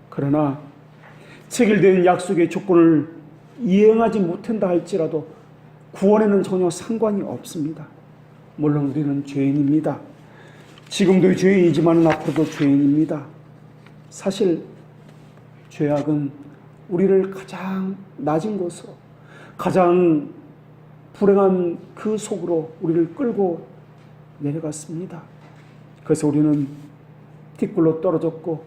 그러나 체결된 약속의 조건을 이행하지 못한다 할지라도 구원에는 전혀 상관이 없습니다. 물론 우리는 죄인입니다. 지금도 죄인이지만 앞으로도 죄인입니다. 사실 죄악은 우리를 가장 낮은 곳으로, 가장 불행한 그 속으로 우리를 끌고 내려갔습니다. 그래서 우리는 뒷굴로 떨어졌고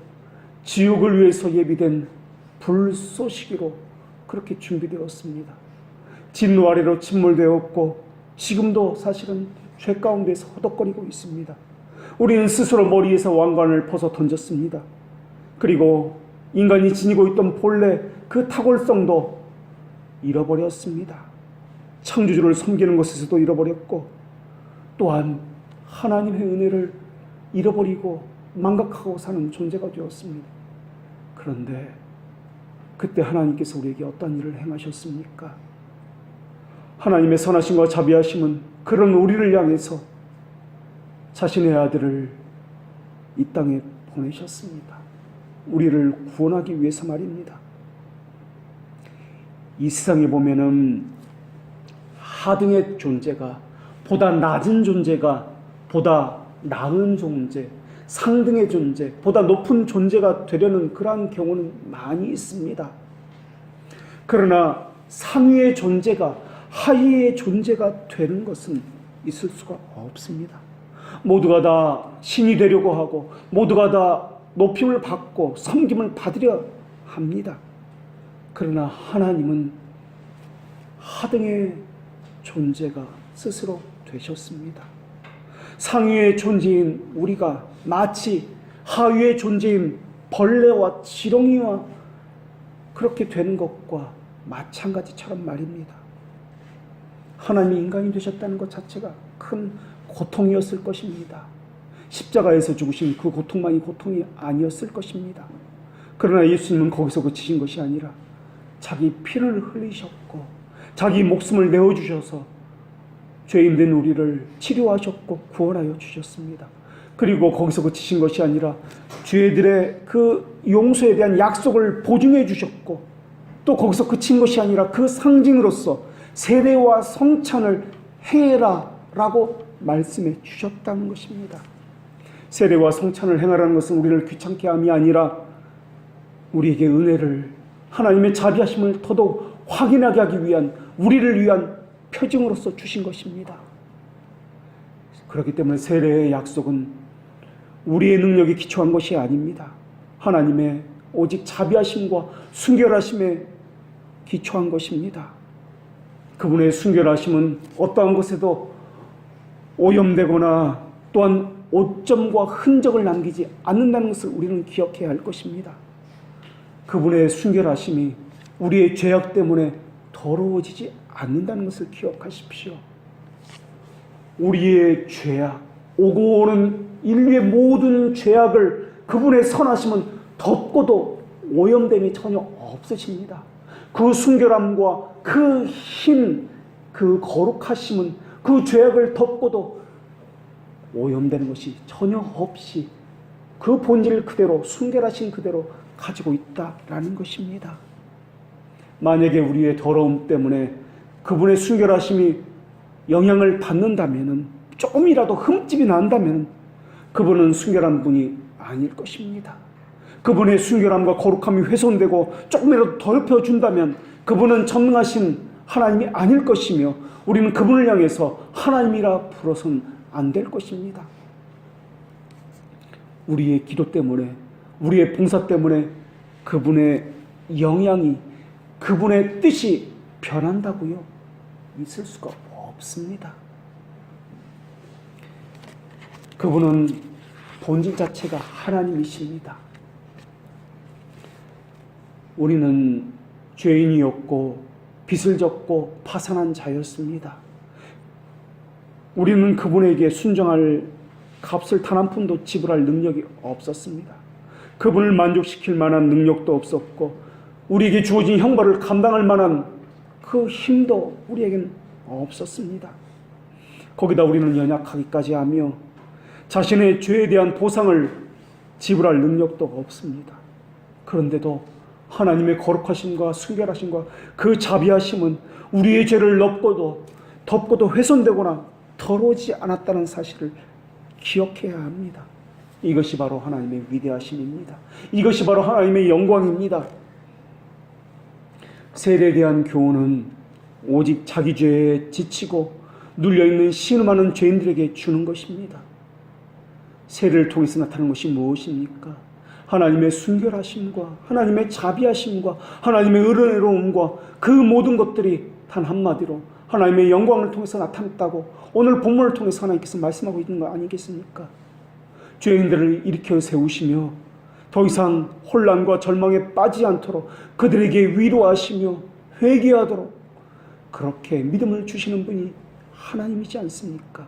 지옥을 위해서 예비된 불쏘시개로 그렇게 준비되었습니다. 진노 아래로 침몰되었고 지금도 사실은 죄 가운데서 허덕거리고 있습니다. 우리는 스스로 머리에서 왕관을 벗어 던졌습니다. 그리고 인간이 지니고 있던 본래 그 탁월성도 잃어버렸습니다. 창조주를 섬기는 것에서도 잃어버렸고 또한 하나님의 은혜를 잃어버리고 망각하고 사는 존재가 되었습니다. 그런데 그때 하나님께서 우리에게 어떤 일을 행하셨습니까? 하나님의 선하심과 자비하심은 그런 우리를 향해서 자신의 아들을 이 땅에 보내셨습니다. 우리를 구원하기 위해서 말입니다. 이 세상에 보면은 하등의 존재가 보다 낮은 존재가 보다 나은 존재, 상등의 존재, 보다 높은 존재가 되려는 그러한 경우는 많이 있습니다. 그러나 상위의 존재가 하위의 존재가 되는 것은 있을 수가 없습니다. 모두가 다 신이 되려고 하고 모두가 다 높임을 받고 섬김을 받으려 합니다. 그러나 하나님은 하등의 존재가 스스로 되셨습니다. 상위의 존재인 우리가 마치 하위의 존재인 벌레와 지렁이와 그렇게 되는 것과 마찬가지처럼 말입니다. 하나님이 인간이 되셨다는 것 자체가 큰 고통이었을 것입니다. 십자가에서 죽으신 그 고통만이 고통이 아니었을 것입니다. 그러나 예수님은 거기서 그치신 것이 아니라 자기 피를 흘리셨고 자기 목숨을 내어주셔서 죄인된 우리를 치료하셨고 구원하여 주셨습니다. 그리고 거기서 그치신 것이 아니라 죄들의 그 용서에 대한 약속을 보증해 주셨고 또 거기서 그친 것이 아니라 그 상징으로서 세례와 성찬을 행해라 라고 말씀해 주셨다는 것입니다. 세례와 성찬을 행하라는 것은 우리를 귀찮게 함이 아니라 우리에게 은혜를, 하나님의 자비하심을 더더욱 확인하게 하기 위한, 우리를 위한 표징으로서 주신 것입니다. 그렇기 때문에 세례의 약속은 우리의 능력에 기초한 것이 아닙니다. 하나님의 오직 자비하심과 순결하심에 기초한 것입니다. 그분의 순결하심은 어떠한 것에도 오염되거나 또한 오점과 흔적을 남기지 않는다는 것을 우리는 기억해야 할 것입니다. 그분의 순결하심이 우리의 죄악 때문에 더러워지지 않는다는 것을 기억하십시오. 우리의 죄악, 오고 오는 인류의 모든 죄악을 그분의 선하심은 덮고도 오염됨이 전혀 없으십니다. 그 순결함과 그 흰, 그 거룩하심은 그 죄악을 덮고도 오염되는 것이 전혀 없이 그 본질 그대로, 순결하신 그대로 가지고 있다라는 것입니다. 만약에 우리의 더러움 때문에 그분의 순결하심이 영향을 받는다면, 조금이라도 흠집이 난다면 그분은 순결한 분이 아닐 것입니다. 그분의 순결함과 거룩함이 훼손되고 조금이라도 더럽혀준다면 그분은 전능하신 하나님이 아닐 것이며 우리는 그분을 향해서 하나님이라 부르서는 안 될 것입니다. 우리의 기도 때문에, 우리의 봉사 때문에 그분의 영향이, 그분의 뜻이 변한다고요? 있을 수가 없습니다. 그분은 본질 자체가 하나님이십니다. 우리는 죄인이었고 빚을 졌고 파산한 자였습니다. 우리는 그분에게 순종할 값을 단 한 푼도 지불할 능력이 없었습니다. 그분을 만족시킬 만한 능력도 없었고 우리에게 주어진 형벌을 감당할 만한 그 힘도 우리에겐 없었습니다. 거기다 우리는 연약하기까지 하며 자신의 죄에 대한 보상을 지불할 능력도 없습니다. 그런데도 하나님의 거룩하심과 순결하심과 그 자비하심은 우리의 죄를 덮고도 훼손되거나 더러워지지 않았다는 사실을 기억해야 합니다. 이것이 바로 하나님의 위대하심입니다. 이것이 바로 하나님의 영광입니다. 세례에 대한 교훈은 오직 자기 죄에 지치고 눌려있는 신음하는 죄인들에게 주는 것입니다. 세례를 통해서 나타나는 것이 무엇입니까? 하나님의 순결하심과 하나님의 자비하심과 하나님의 은혜로움과 그 모든 것들이 단 한마디로 하나님의 영광을 통해서 나타났다고 오늘 본문을 통해서 하나님께서 말씀하고 있는 거 아니겠습니까? 죄인들을 일으켜 세우시며 더 이상 혼란과 절망에 빠지지 않도록 그들에게 위로하시며 회개하도록 그렇게 믿음을 주시는 분이 하나님이지 않습니까?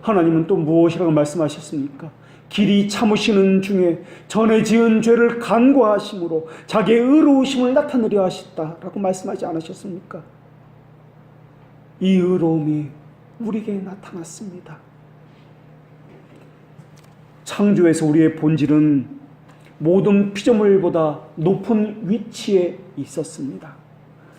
하나님은 또 무엇이라고 말씀하셨습니까? 길이 참으시는 중에 전에 지은 죄를 간과하심으로 자기의 의로우심을 나타내려 하셨다라고 말씀하지 않으셨습니까? 이 의로움이 우리에게 나타났습니다. 창조에서 우리의 본질은 모든 피조물보다 높은 위치에 있었습니다.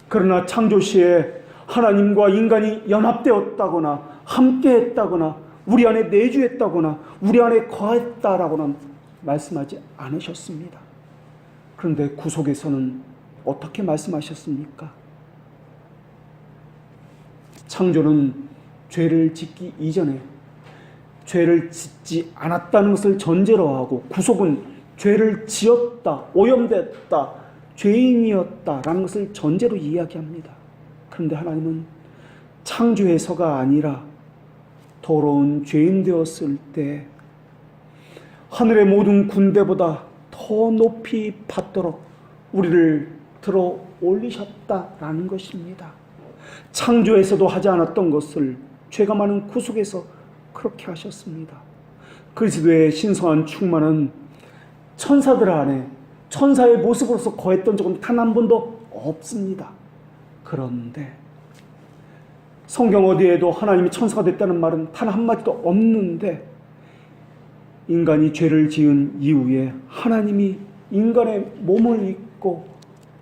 그러나 창조 시에 하나님과 인간이 연합되었다거나 함께했다거나 우리 안에 내주했다거나 우리 안에 거했다라고는 말씀하지 않으셨습니다. 그런데 구속에서는 어떻게 말씀하셨습니까? 창조는 죄를 짓기 이전에 죄를 짓지 않았다는 것을 전제로 하고 구속은 죄를 지었다, 오염됐다, 죄인이었다라는 것을 전제로 이야기합니다. 그런데 하나님은 창조에서가 아니라 더러운 죄인 되었을 때 하늘의 모든 군대보다 더 높이 받도록 우리를 들어 올리셨다라는 것입니다. 창조에서도 하지 않았던 것을 죄가 많은 구속에서 그렇게 하셨습니다. 그리스도의 신성한 충만은 천사들 안에 천사의 모습으로서 거했던 적은 단 한 번도 없습니다. 그런데 성경 어디에도 하나님이 천사가 됐다는 말은 단 한마디도 없는데 인간이 죄를 지은 이후에 하나님이 인간의 몸을 입고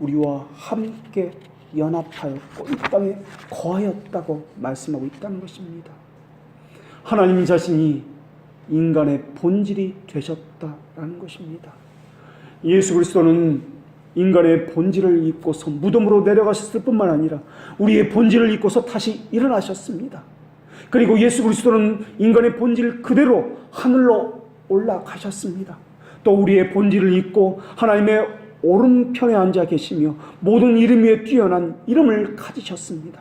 우리와 함께 연합하였고 이 땅에 거하였다고 말씀하고 있다는 것입니다. 하나님 자신이 인간의 본질이 되셨다라는 것입니다. 예수 그리스도는 인간의 본질을 입고서 무덤으로 내려가셨을 뿐만 아니라 우리의 본질을 입고서 다시 일어나셨습니다. 그리고 예수 그리스도는 인간의 본질 그대로 하늘로 올라가셨습니다. 또 우리의 본질을 입고 하나님의 오른편에 앉아 계시며 모든 이름 위에 뛰어난 이름을 가지셨습니다.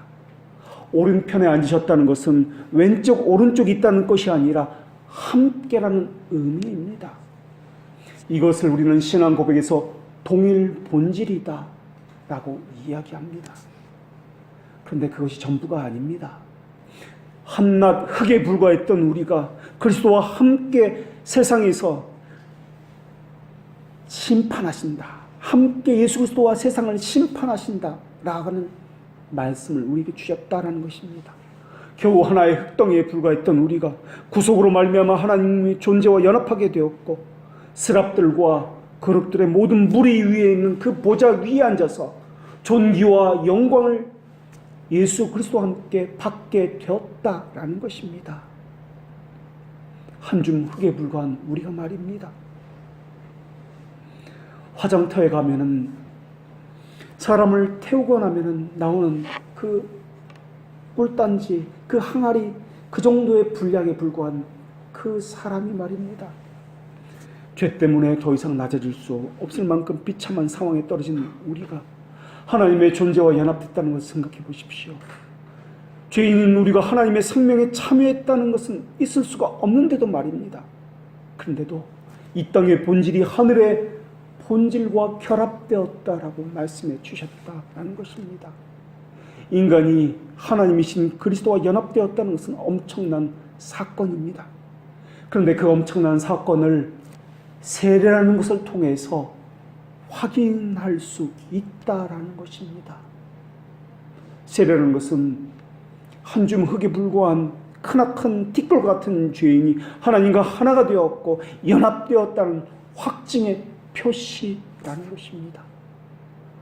오른편에 앉으셨다는 것은 왼쪽 오른쪽이 있다는 것이 아니라 함께라는 의미입니다. 이것을 우리는 신앙 고백에서 동일 본질이다 라고 이야기합니다. 그런데 그것이 전부가 아닙니다. 한낱 흙에 불과했던 우리가 그리스도와 함께 세상에서 심판하신다, 함께 예수 그리스도와 세상을 심판하신다 라는 말씀을 우리에게 주셨다라는 것입니다. 겨우 하나의 흙덩이에 불과했던 우리가 구속으로 말미암아 하나님의 존재와 연합하게 되었고, 스랍들과 그릇들의 모든 무리 위에 있는 그 보좌 위에 앉아서 존귀와 영광을 예수 그리스도와 함께 받게 되었다라는 것입니다. 한 줌 흙에 불과한 우리가 말입니다. 화장터에 가면은 사람을 태우고 나면은 나오는 그 꿀단지, 그 항아리, 그 정도의 분량에 불과한 그 사람이 말입니다. 죄 때문에 더 이상 낮아질 수 없을 만큼 비참한 상황에 떨어진 우리가 하나님의 존재와 연합됐다는 것을 생각해 보십시오. 죄인인 우리가 하나님의 생명에 참여했다는 것은 있을 수가 없는데도 말입니다. 그런데도 이 땅의 본질이 하늘의 본질과 결합되었다라고 말씀해 주셨다라는 것입니다. 인간이 하나님이신 그리스도와 연합되었다는 것은 엄청난 사건입니다. 그런데 그 엄청난 사건을 세례라는 것을 통해서 확인할 수 있다라는 것입니다. 세례라는 것은 한 줌 흙에 불과한 크나큰 티끌 같은 죄인이 하나님과 하나가 되었고 연합되었다는 확증의 표시라는 것입니다.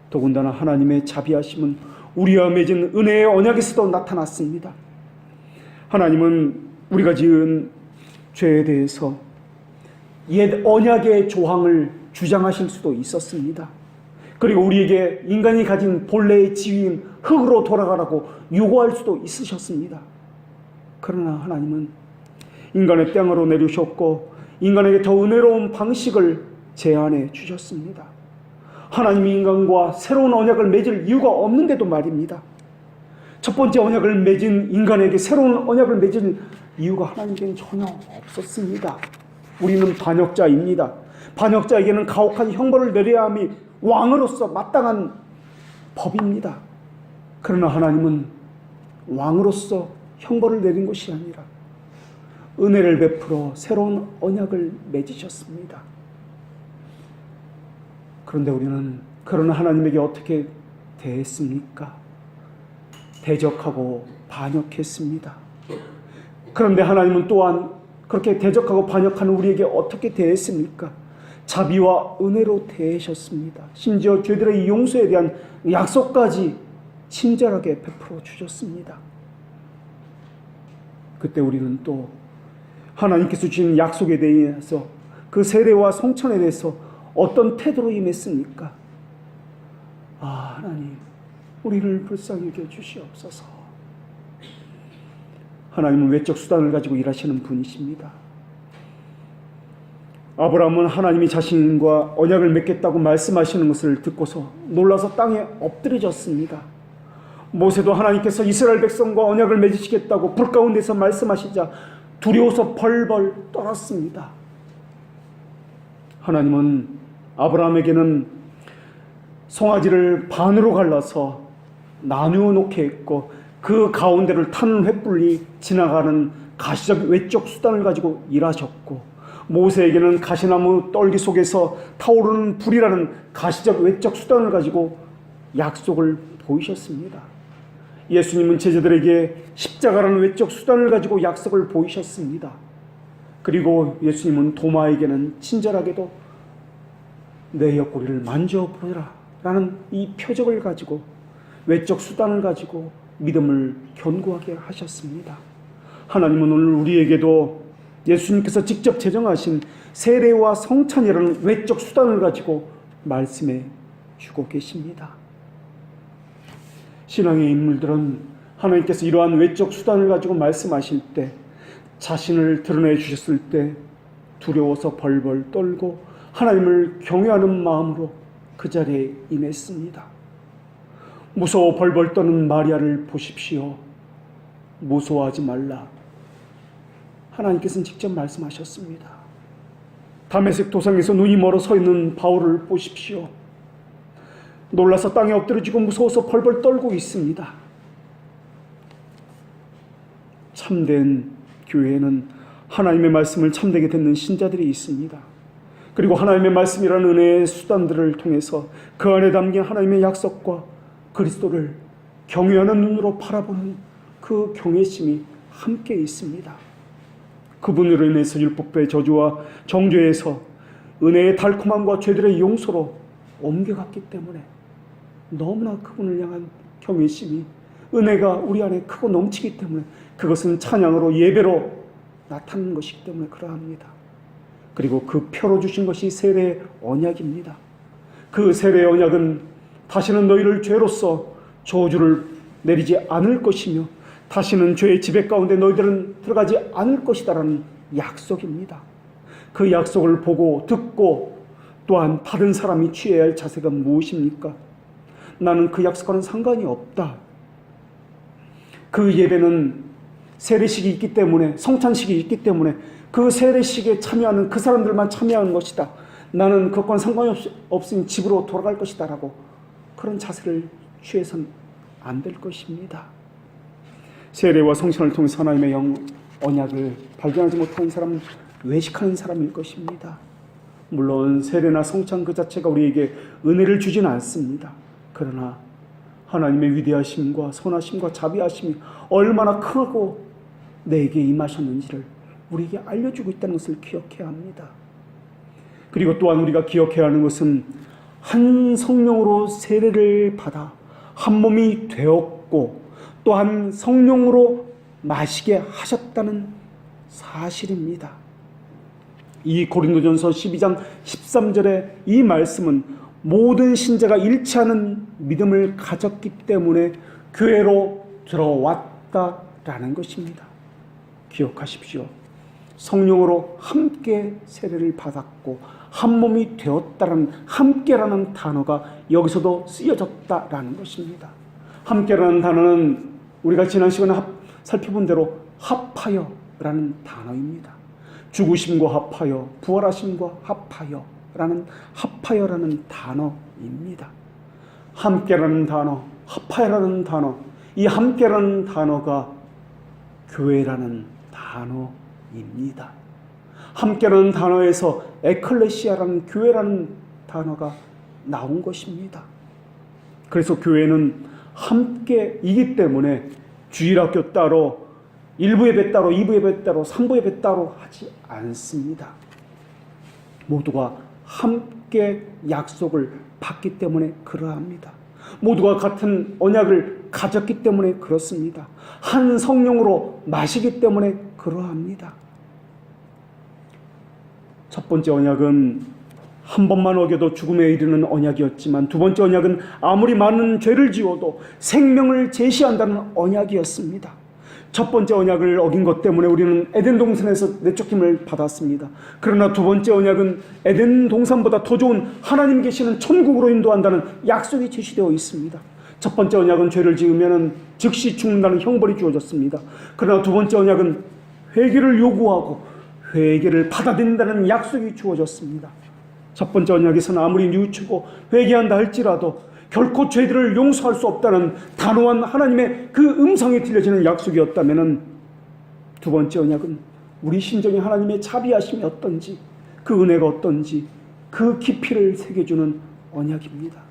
더군다나 하나님의 자비하심은 우리와 맺은 은혜의 언약에서도 나타났습니다. 하나님은 우리가 지은 죄에 대해서 옛 언약의 조항을 주장하실 수도 있었습니다. 그리고 우리에게 인간이 가진 본래의 지위인 흙으로 돌아가라고 요구할 수도 있으셨습니다. 그러나 하나님은 인간의 땅으로 내려오셨고 인간에게 더 은혜로운 방식을 제안해 주셨습니다. 하나님이 인간과 새로운 언약을 맺을 이유가 없는데도 말입니다. 첫 번째 언약을 맺은 인간에게 새로운 언약을 맺을 이유가 하나님께는 전혀 없었습니다. 우리는 반역자입니다. 반역자에게는 가혹한 형벌을 내려야 함이 왕으로서 마땅한 법입니다. 그러나 하나님은 왕으로서 형벌을 내린 것이 아니라 은혜를 베풀어 새로운 언약을 맺으셨습니다. 그런데 우리는 그런 하나님에게 어떻게 대했습니까? 대적하고 반역했습니다. 그런데 하나님은 또한 그렇게 대적하고 반역하는 우리에게 어떻게 대했습니까? 자비와 은혜로 대하셨습니다. 심지어 죄들의 용서에 대한 약속까지 친절하게 베풀어 주셨습니다. 그때 우리는 또 하나님께서 주신 약속에 대해서 그 세례와 성찬에 대해서 어떤 태도로 임했습니까? 하나님, 우리를 불쌍히 여겨 주시옵소서. 하나님은 외적 수단을 가지고 일하시는 분이십니다. 아브라함은 하나님이 자신과 언약을 맺겠다고 말씀하시는 것을 듣고서 놀라서 땅에 엎드려졌습니다. 모세도 하나님께서 이스라엘 백성과 언약을 맺으시겠다고 불 가운데서 말씀하시자 두려워서 벌벌 떨었습니다. 하나님은 아브라함에게는 송아지를 반으로 갈라서 나누어 놓게 했고 그 가운데를 타는 횃불이 지나가는 가시적 외적 수단을 가지고 일하셨고, 모세에게는 가시나무 떨기 속에서 타오르는 불이라는 가시적 외적 수단을 가지고 약속을 보이셨습니다. 예수님은 제자들에게 십자가라는 외적 수단을 가지고 약속을 보이셨습니다. 그리고 예수님은 도마에게는 친절하게도 내 옆구리를 만져보라 라는 이 표적을 가지고 외적 수단을 가지고 믿음을 견고하게 하셨습니다. 하나님은 오늘 우리에게도 예수님께서 직접 제정하신 세례와 성찬이라는 외적 수단을 가지고 말씀해 주고 계십니다. 신앙의 인물들은 하나님께서 이러한 외적 수단을 가지고 말씀하실 때, 자신을 드러내 주셨을 때 두려워서 벌벌 떨고 하나님을 경외하는 마음으로 그 자리에 임했습니다. 무서워 벌벌 떠는 마리아를 보십시오. 무서워하지 말라. 하나님께서는 직접 말씀하셨습니다. 다메섹 도상에서 눈이 멀어 서 있는 바울을 보십시오. 놀라서 땅에 엎드려지고 무서워서 벌벌 떨고 있습니다. 참된 교회에는 하나님의 말씀을 참되게 듣는 신자들이 있습니다. 그리고 하나님의 말씀이라는 은혜의 수단들을 통해서 그 안에 담긴 하나님의 약속과 그리스도를 경외하는 눈으로 바라보는 그 경외심이 함께 있습니다. 그분으로 인해서 율법의 저주와 정죄에서 은혜의 달콤함과 죄들의 용서로 옮겨갔기 때문에 너무나 그분을 향한 경외심이, 은혜가 우리 안에 크고 넘치기 때문에 그것은 찬양으로, 예배로 나타나는 것이기 때문에 그러합니다. 그리고 그 표로 주신 것이 세례의 언약입니다. 그 세례의 언약은 다시는 너희를 죄로서 저주를 내리지 않을 것이며 다시는 죄의 지배 가운데 너희들은 들어가지 않을 것이다라는 약속입니다. 그 약속을 보고 듣고 또한 받은 사람이 취해야 할 자세가 무엇입니까? 나는 그 약속과는 상관이 없다. 그 예배는 세례식이 있기 때문에, 성찬식이 있기 때문에 그 세례식에 참여하는 그 사람들만 참여하는 것이다. 나는 그것과는 상관이 없으니 집으로 돌아갈 것이다 라고 그런 자세를 취해서는 안 될 것입니다. 세례와 성찬을 통해서 하나님의 언약을 발견하지 못하는 사람은 외식하는 사람일 것입니다. 물론 세례나 성찬 그 자체가 우리에게 은혜를 주지는 않습니다. 그러나 하나님의 위대하심과 선하심과 자비하심이 얼마나 크고 내게 임하셨는지를 우리에게 알려주고 있다는 것을 기억해야 합니다. 그리고 또한 우리가 기억해야 하는 것은 한 성령으로 세례를 받아 한 몸이 되었고 또한 성령으로 마시게 하셨다는 사실입니다. 이 고린도전서 12장 13절의 이 말씀은 모든 신자가 일치하는 믿음을 가졌기 때문에 교회로 들어왔다라는 것입니다. 기억하십시오. 성령으로 함께 세례를 받았고 한 몸이 되었다라는 함께라는 단어가 여기서도 쓰여졌다라는 것입니다. 함께라는 단어는 우리가 지난 시간에 살펴본 대로 합하여라는 단어입니다. 죽으심과 합하여, 부활하심과 합하여라는 합하여라는 단어입니다. 함께라는 단어, 합하여라는 단어, 이 함께라는 단어가 교회라는 단어입니다. 함께라는 단어에서 에클레시아라는 교회라는 단어가 나온 것입니다. 그래서 교회는 함께이기 때문에 주일학교 따로, 1부 예배 따로, 2부 예배 따로, 3부 예배 따로 하지 않습니다. 모두가 함께 약속을 받기 때문에 그러합니다. 모두가 같은 언약을 가졌기 때문에 그렇습니다. 한 성령으로 마시기 때문에 그러합니다. 첫 번째 언약은 한 번만 어겨도 죽음에 이르는 언약이었지만 두 번째 언약은 아무리 많은 죄를 지어도 생명을 제시한다는 언약이었습니다. 첫 번째 언약을 어긴 것 때문에 우리는 에덴 동산에서 내쫓김을 받았습니다. 그러나 두 번째 언약은 에덴 동산보다 더 좋은 하나님 계시는 천국으로 인도한다는 약속이 제시되어 있습니다. 첫 번째 언약은 죄를 지으면 즉시 죽는다는 형벌이 주어졌습니다. 그러나 두 번째 언약은 회개를 요구하고 회개를 받아들인다는 약속이 주어졌습니다. 첫 번째 언약에서는 아무리 뉘우치고 회개한다 할지라도 결코 죄들을 용서할 수 없다는 단호한 하나님의 그 음성이 들려지는 약속이었다면 두 번째 언약은 우리 심정에 하나님의 자비하심이 어떤지, 그 은혜가 어떤지 그 깊이를 새겨주는 언약입니다.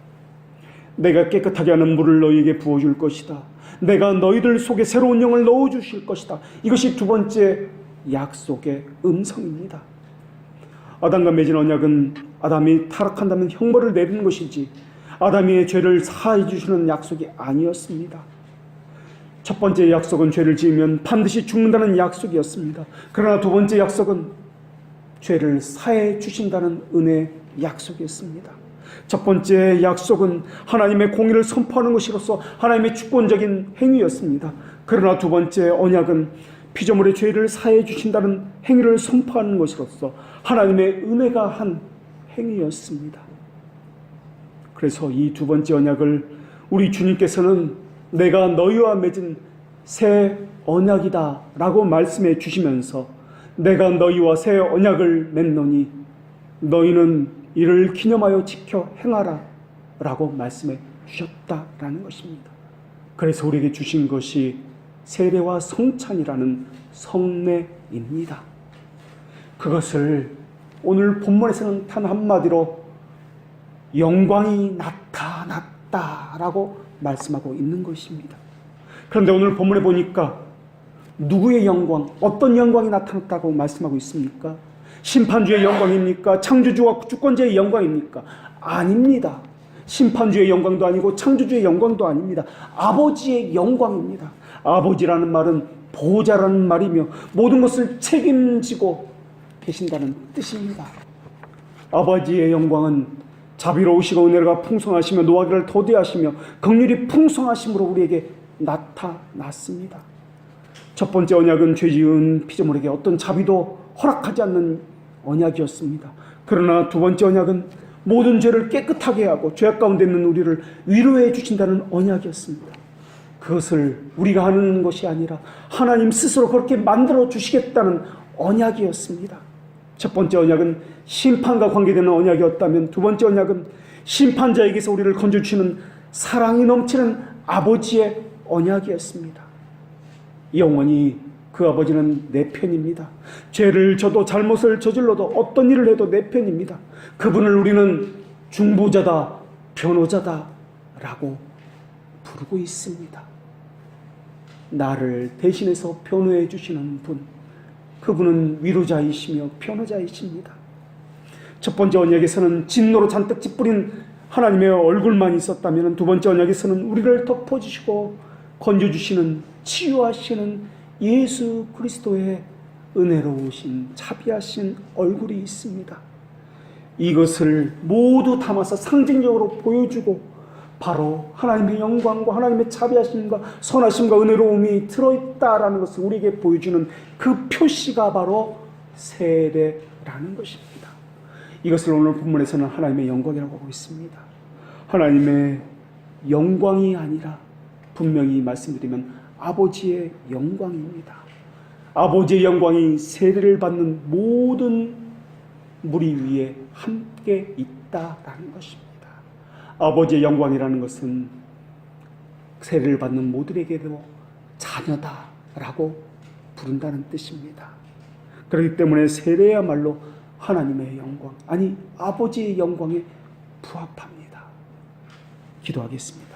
내가 깨끗하게 하는 물을 너희에게 부어줄 것이다. 내가 너희들 속에 새로운 영을 넣어주실 것이다. 이것이 두 번째 약속의 음성입니다. 아담과 맺은 언약은 아담이 타락한다면 형벌을 내리는 것이지 아담의 죄를 사해 주시는 약속이 아니었습니다. 첫 번째 약속은 죄를 지으면 반드시 죽는다는 약속이었습니다. 그러나 두 번째 약속은 죄를 사해 주신다는 은혜의 약속이었습니다. 첫 번째 약속은 하나님의 공의를 선포하는 것이로서 하나님의 주권적인 행위였습니다. 그러나 두 번째 언약은 피조물의 죄를 사해 주신다는 행위를 선포하는 것으로서 하나님의 은혜가 한 행위였습니다. 그래서 이 두 번째 언약을 우리 주님께서는 내가 너희와 맺은 새 언약이다 라고 말씀해 주시면서 내가 너희와 새 언약을 맺노니 너희는 이를 기념하여 지켜 행하라 라고 말씀해 주셨다라는 것입니다. 그래서 우리에게 주신 것이 세례와 성찬이라는 성례입니다. 그것을 오늘 본문에서는 단 한마디로 영광이 나타났다라고 말씀하고 있는 것입니다. 그런데 오늘 본문에 보니까 누구의 영광, 어떤 영광이 나타났다고 말씀하고 있습니까? 심판주의 영광입니까? 창조주와 주권자의 영광입니까? 아닙니다. 심판주의 영광도 아니고 창조주의 영광도 아닙니다. 아버지의 영광입니다. 아버지라는 말은 보호자라는 말이며 모든 것을 책임지고 계신다는 뜻입니다. 아버지의 영광은 자비로우시고 은혜가 풍성하시며 노하기를 도대하시며 긍휼이 풍성하심으로 우리에게 나타났습니다. 첫 번째 언약은 죄 지은 피조물에게 어떤 자비도 허락하지 않는 언약이었습니다. 그러나 두 번째 언약은 모든 죄를 깨끗하게 하고 죄악 가운데 있는 우리를 위로해 주신다는 언약이었습니다. 그것을 우리가 하는 것이 아니라 하나님 스스로 그렇게 만들어 주시겠다는 언약이었습니다. 첫 번째 언약은 심판과 관계되는 언약이었다면 두 번째 언약은 심판자에게서 우리를 건져주시는 사랑이 넘치는 아버지의 언약이었습니다. 영원히 그 아버지는 내 편입니다. 죄를 져도 잘못을 저질러도 어떤 일을 해도 내 편입니다. 그분을 우리는 중보자다, 변호자다 라고 부르고 있습니다. 나를 대신해서 변호해 주시는 분, 그분은 위로자이시며 변호자이십니다. 첫 번째 언약에서는 진노로 잔뜩 찌푸린 하나님의 얼굴만 있었다면 두 번째 언약에서는 우리를 덮어주시고 건져주시는 치유하시는 예수 그리스도의 은혜로우신 자비하신 얼굴이 있습니다. 이것을 모두 담아서 상징적으로 보여주고 바로 하나님의 영광과 하나님의 자비하심과 선하심과 은혜로움이 들어있다라는 것을 우리에게 보여주는 그 표시가 바로 세례라는 것입니다. 이것을 오늘 본문에서는 하나님의 영광이라고 하고 있습니다. 하나님의 영광이 아니라 분명히 말씀드리면 아버지의 영광입니다. 아버지의 영광이 세례를 받는 모든 무리 위에 함께 있다라는 것입니다. 아버지의 영광이라는 것은 세례를 받는 모두에게도 자녀다라고 부른다는 뜻입니다. 그렇기 때문에 세례야말로 하나님의 영광, 아니 아버지의 영광에 부합합니다. 기도하겠습니다.